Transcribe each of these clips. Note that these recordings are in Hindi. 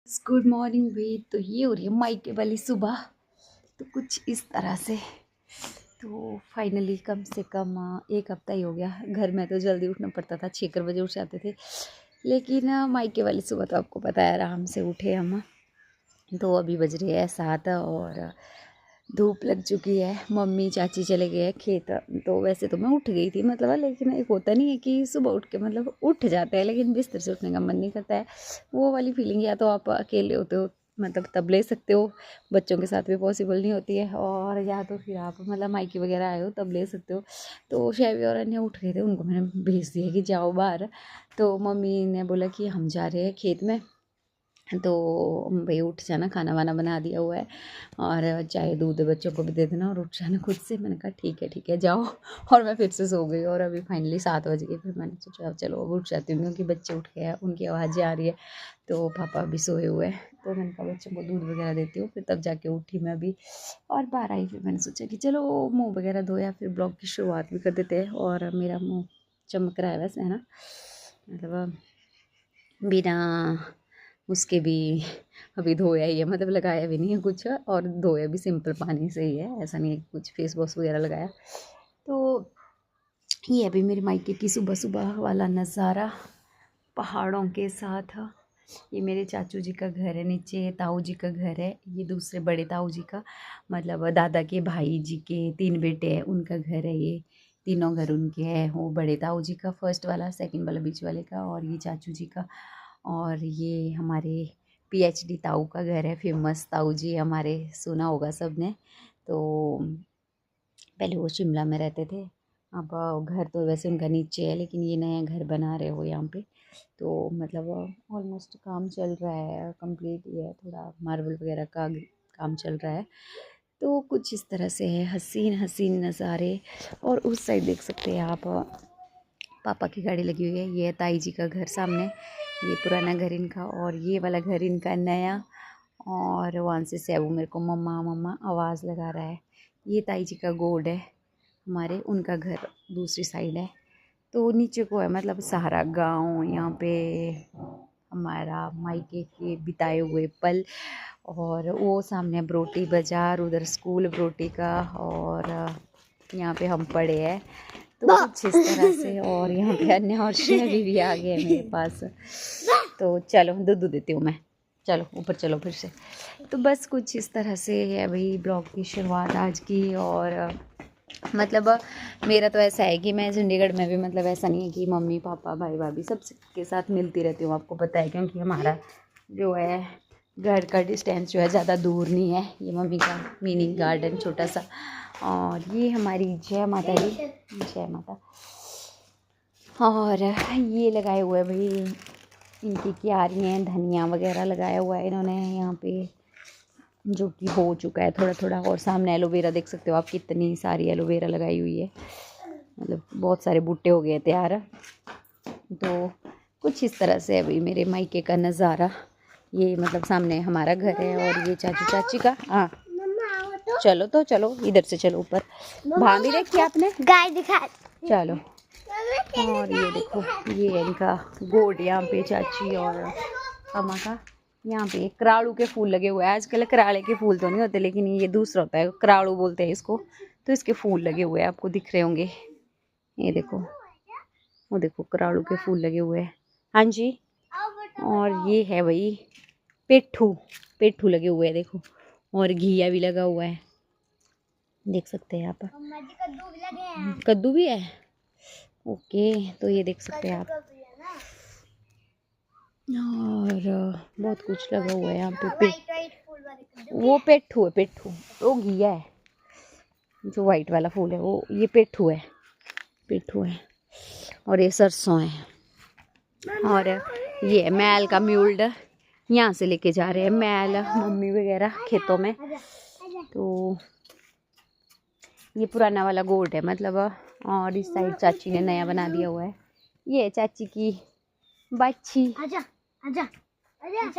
गुड मॉर्निंग भाई। तो ये हो रही है मायके वाली सुबह। तो कुछ इस तरह से तो फाइनली कम से कम 1 हफ्ता ही हो गया। घर में तो जल्दी उठना पड़ता था, 6 बजे उठ जाते थे। लेकिन मायके वाली सुबह तो आपको पता है आराम से उठे हम। तो अभी बज रही है 7 और धूप लग चुकी है। मम्मी चाची चले गए हैं खेत। तो वैसे तो मैं उठ गई थी मतलब, लेकिन एक होता नहीं है कि सुबह उठ के मतलब उठ जाते हैं लेकिन बिस्तर से उठने का मन नहीं करता है। वो वाली फीलिंग या तो आप अकेले होते हो मतलब तब ले सकते हो, बच्चों के साथ भी पॉसिबल नहीं होती है, और या तो फिर आप मतलब मायके वगैरह आए हो तब ले सकते हो। तो शैवी और अन्य उठ गए थे, उनको मैंने भेज दिया कि जाओ बाहर। तो मम्मी ने बोला कि हम जा रहे हैं खेत में, तो भाई उठ जाना, खाना वाना बना दिया हुआ है और चाय दूध बच्चों को भी दे देना और उठ जाना खुद से। मैंने कहा ठीक है जाओ। और मैं फिर से सो गई और अभी फाइनली 7 बज गए। फिर मैंने सोचा चलो अब उठ जाती हूँ क्योंकि बच्चे उठ गए हैं, उनकी आवाज़ें आ रही है। तो पापा अभी सोए हुए हैं, तो मैंने कहा बच्चों को दूध वगैरह देती हूँ, फिर तब जाके उठी मैं अभी। और 12 ही फिर मैंने सोचा कि चलो मुँह वगैरह धोया, फिर ब्लॉग की शुरुआत भी कर देते हैं। और मेरा मुँह चमक रहा है वैसे, है ना, मतलब बिना उसके भी अभी धोया ही है, मतलब लगाया भी नहीं है कुछ, और धोया भी सिंपल पानी से ही है, ऐसा नहीं है कुछ फेस वॉश वगैरह लगाया। तो ये अभी मेरे मायके की सुबह सुबह वाला नज़ारा पहाड़ों के साथ। ये मेरे चाचू जी का घर है, नीचे ताऊ जी का घर है, ये दूसरे बड़े ताऊ जी का मतलब दादा के भाई जी के 3 बेटे हैं, उनका घर है। ये तीनों घर उनके हैं, वो बड़े ताऊ जी का फर्स्ट वाला, सेकंड वाला बीच वाले का, और ये चाचू जी का। और ये हमारे पीएचडी ताऊ का घर है, फेमस ताऊ जी हमारे, सुना होगा सबने। तो पहले वो शिमला में रहते थे, अब घर तो वैसे उनका नीचे है लेकिन ये नया घर बना रहे हो यहाँ पे। तो मतलब ऑलमोस्ट काम चल रहा है, कंप्लीट ही है, थोड़ा मार्बल वगैरह का काम चल रहा है। तो कुछ इस तरह से है, हसीन हसीन नज़ारे। और उस साइड देख सकते हैं आप, पापा की गाड़ी लगी हुई है। ये है ताई जी का घर सामने, ये पुराना घर इनका, और ये वाला घर इनका नया। और वहाँ से सैबू मेरे को मम्मा मम्मा आवाज़ लगा रहा है। ये ताई जी का गोड है हमारे, उनका घर दूसरी साइड है। तो नीचे को है मतलब सारा गांव यहाँ पे, हमारा मायके के बिताए हुए पल। और वो सामने बरोटी बाज़ार, उधर स्कूल बरोटी का, और यहाँ पे हम पड़े हैं। तो कुछ इस तरह से। और यहाँ पे अन्य और शेवी भी आ गए मेरे पास। तो चलो दूध देती हूँ मैं, चलो ऊपर चलो फिर से। तो बस कुछ इस तरह से है भाई ब्लॉग की शुरुआत आज की। और मतलब मेरा तो ऐसा है कि मैं चंडीगढ़ में भी मतलब ऐसा नहीं है कि मम्मी पापा भाई भाभी सब के साथ मिलती रहती हूँ, आपको पता है, क्योंकि हमारा जो है घर का डिस्टेंस जो है ज़्यादा दूर नहीं है। ये मम्मी का मिनी गार्डन छोटा सा, और ये हमारी जय माता दी, जय माता। और ये लगाए हुए हैं भाई इनकी क्यारियाँ, धनिया वगैरह लगाया हुआ है इन्होंने यहाँ पे, जो कि हो चुका है थोड़ा थोड़ा। और सामने एलोवेरा देख सकते हो आप, कितनी सारी एलोवेरा लगाई हुई है, मतलब बहुत सारे बूटे हो गए तैयार। तो कुछ इस तरह से अभी मेरे मायके का नज़ारा। ये मतलब सामने हमारा घर है, और ये चाचू चाची का। हाँ चलो तो चलो इधर से चलो ऊपर। भाभी देखी आपने गाय दिखा, चलो। और ये देखो, ये है इनका गोड यहाँ पे, चाची और अम्मा का। यहाँ पे कराड़ू के फूल लगे हुए हैं। आजकल कराड़े के फूल तो नहीं होते, लेकिन ये दूसरा होता है, कराड़ू बोलते हैं इसको। तो इसके फूल लगे हुए हैं, आपको दिख रहे होंगे, ये देखो, वो देखो कराड़ू के फूल लगे हुए हैं। हाँ जी। और ये है भाई पेठू, पेठू लगे हुए हैं देखो, और घिया भी लगा हुआ है, देख सकते हैं आप। कद्दू भी है, ओके। तो ये देख सकते हैं आप, और बहुत कुछ लगा हुआ है यहाँ पे। वो पेठू है, पेठू, वो घिया है। जो वाइट वाला फूल है वो, ये पेठू है, पेठू है। और ये सरसों है। और ये मैल का म्यूल्ड, यहाँ से लेके जा रहे हैं मैल मम्मी वगैरह खेतों में। तो ये पुराना वाला गोट है मतलब। और इस साइड चाची ने नया बना दिया हुआ है। ये चाची की बाछी,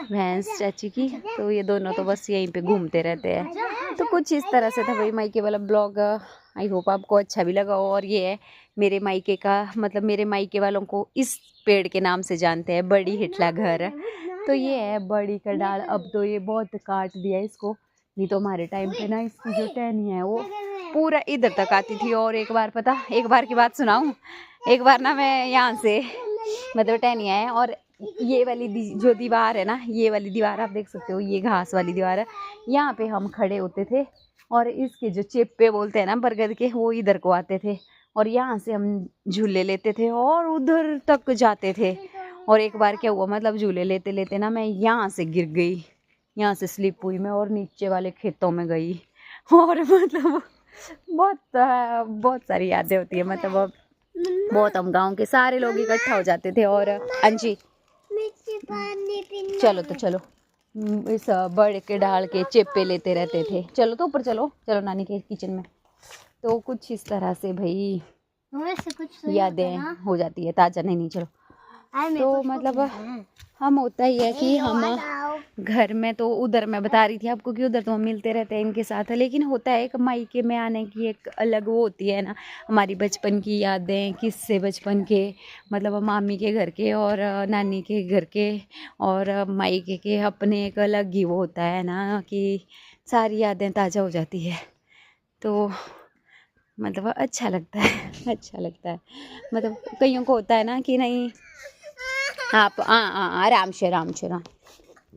भैंस चाची की। तो ये दोनों तो बस यहीं पे घूमते रहते हैं। तो कुछ इस तरह से था भाई मायके वाला ब्लॉग। आई होप आपको अच्छा भी लगा हो। और ये है मेरे मायके का, मतलब मेरे मायके वालों को इस पेड़ के नाम से जानते हैं, बड़ी हिटला घर। तो ये है बड़ी का डाल। अब तो ये बहुत काट दिया इसको, नहीं तो हमारे टाइम पे ना इसकी जो टहनियाँ है वो पूरा इधर तक आती थी। और एक बार की बात सुनाऊं, एक बार ना मैं यहाँ से मतलब टहनियाँ है और ये वाली जो दीवार है ना, ये वाली दीवार आप देख सकते हो, ये घास वाली दीवार है, यहाँ पे हम खड़े होते थे और इसके जो चेप्पे बोलते हैं ना बरगद के, वो इधर को आते थे और यहाँ से हम झूले लेते थे और उधर तक जाते थे। और एक बार क्या हुआ, मतलब झूले लेते लेते ना मैं यहाँ से गिर गई, यहाँ से स्लिप हुई मैं और नीचे वाले खेतों में गई। और मतलब बहुत सारी यादें होती है। मतलब बहुत हम गांव के सारे लोग इकट्ठा हो जाते थे। और अंजी चलो तो चलो, इस बड़े के डाल के चेप्पे लेते रहते थे। चलो तो ऊपर चलो, चलो नानी के किचन में। तो कुछ इस तरह से भाई यादें हो जाती है ताजा। नहीं चलो, तो मतलब हम होता ही है कि हम घर में तो उधर मैं बता रही थी आपको कि उधर तो हम मिलते रहते हैं इनके साथ, लेकिन होता है एक मायके में आने की एक अलग वो होती है ना, हमारी बचपन की यादें, किस्से बचपन के, मतलब मामी के घर के और नानी के घर के और मायके के अपने एक अलग ही वो होता है ना कि सारी यादें ताज़ा हो जाती है। तो मतलब अच्छा लगता है अच्छा लगता है। मतलब कईयों को होता है ना कि नहीं आप आराम से